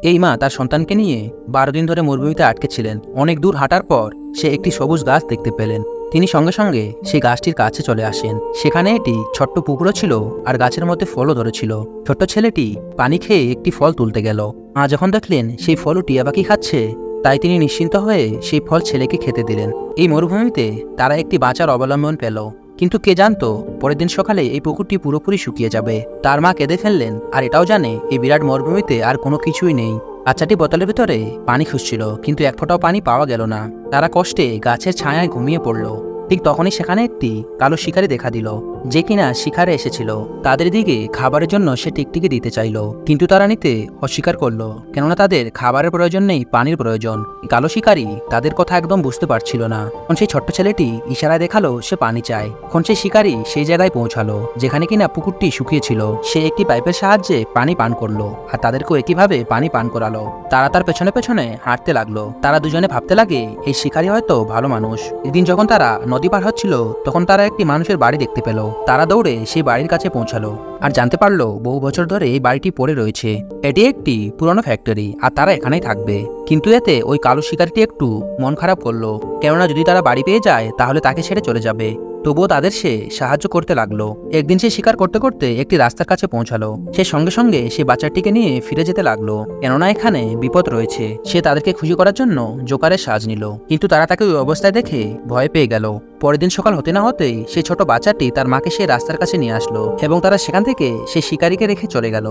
এই মা তার সন্তানকে নিয়ে 12 দিন ধরে মরুভূমিতে আটকে ছিলেন। অনেক দূর হাঁটার পর সে একটি সবুজ গাছ দেখতে পেলেন। তিনি সঙ্গে সঙ্গে সেই গাছটির কাছে চলে আসেন। সেখানে একটি ছোট্ট পুকুরও ছিল আর গাছের মধ্যে ফলও ধরেছিল। ছোট্ট ছেলেটি পানি খেয়ে একটি ফল তুলতে গেল। মা যখন দেখলেন সেই ফলও টিয়া পাখি খাচ্ছে, তাই তিনি নিশ্চিন্ত হয়ে সেই ফল ছেলেকে খেতে দিলেন। এই মরুভূমিতে তারা একটি বাঁচার অবলম্বন পেল। কিন্তু কে জানতো পরের দিন সকালে এই পুকুরটি পুরোপুরি শুকিয়ে যাবে। তার মা কেঁদে ফেললেন, আর এটাও জানে এই বিরাট মরুভূমিতে আর কোনো কিছুই নেই। বাচ্চাটি বোতলের ভিতরে পানি খুঁজছিল, কিন্তু এক ফোঁটাও পানি পাওয়া গেল না। তারা কষ্টে গাছের ছায়ায় ঘুমিয়ে পড়ল। ঠিক তখনই সেখানে একটি কালো শিকারী দেখা দিল, যে কিনা শিকারে এসেছিল। তাদের দিকে খাবারের জন্য সে টিকটিকি দিতে চাইল, কিন্তু তারা নিতে অস্বীকার করলো, কেননা তাদের খাবারের প্রয়োজন নেই, পানির প্রয়োজন। কালো শিকারী তাদের কথা একদম বুঝতে পারছিল না। এখন সেই ছোট্ট ছেলেটি ইশারায় দেখালো সে পানি চায়। এখন সেই শিকারী সেই জায়গায় পৌঁছালো যেখানে কিনা পুকুরটি শুকিয়েছিল। সে একটি পাইপের সাহায্যে পানি পান করলো, আর তাদেরকেও একইভাবে পানি পান করালো। তারা তার পেছনে পেছনে হাঁটতে লাগলো। তারা দুজনে ভাবতে লাগে এই শিকারী হয়তো ভালো মানুষ। একদিন যখন তারা নদী পার হচ্ছিল, তখন তারা একটি মানুষের বাড়ি দেখতে পেল। তারা দৌড়ে সেই বাড়ির কাছে পৌঁছালো আর জানতে পারলো বহু বছর ধরে এই বাড়িটি পড়ে রয়েছে। এটি একটি পুরনো ফ্যাক্টরি, আর তারা এখানেই থাকবে। কিন্তু এতে ওই কালো শিকারীটি একটু মন খারাপ করলো, কেননা যদি তারা বাড়ি পেয়ে যায় তাহলে তাকে ছেড়ে চলে যাবে। তবুও তাদের সে সাহায্য করতে লাগলো। একদিন সে শিকার করতে করতে একটি রাস্তার কাছে পৌঁছালো। সে সঙ্গে সঙ্গে সে বাচ্চাটিকে নিয়ে ফিরে যেতে লাগলো, কেননা এখানে বিপদ রয়েছে। সে তাদেরকে খুশি করার জন্য জোকারের সাহায্য নিল, কিন্তু তারা তাকে ওই অবস্থায় দেখে ভয় পেয়ে গেল। পরের দিন সকাল হতে না হতেই সেই ছোট বাচ্চাটি তার মাকে সেই রাস্তার কাছে নিয়ে আসলো, এবং তারা সেখান থেকে সেই শিকারীকে রেখে চলে গেল।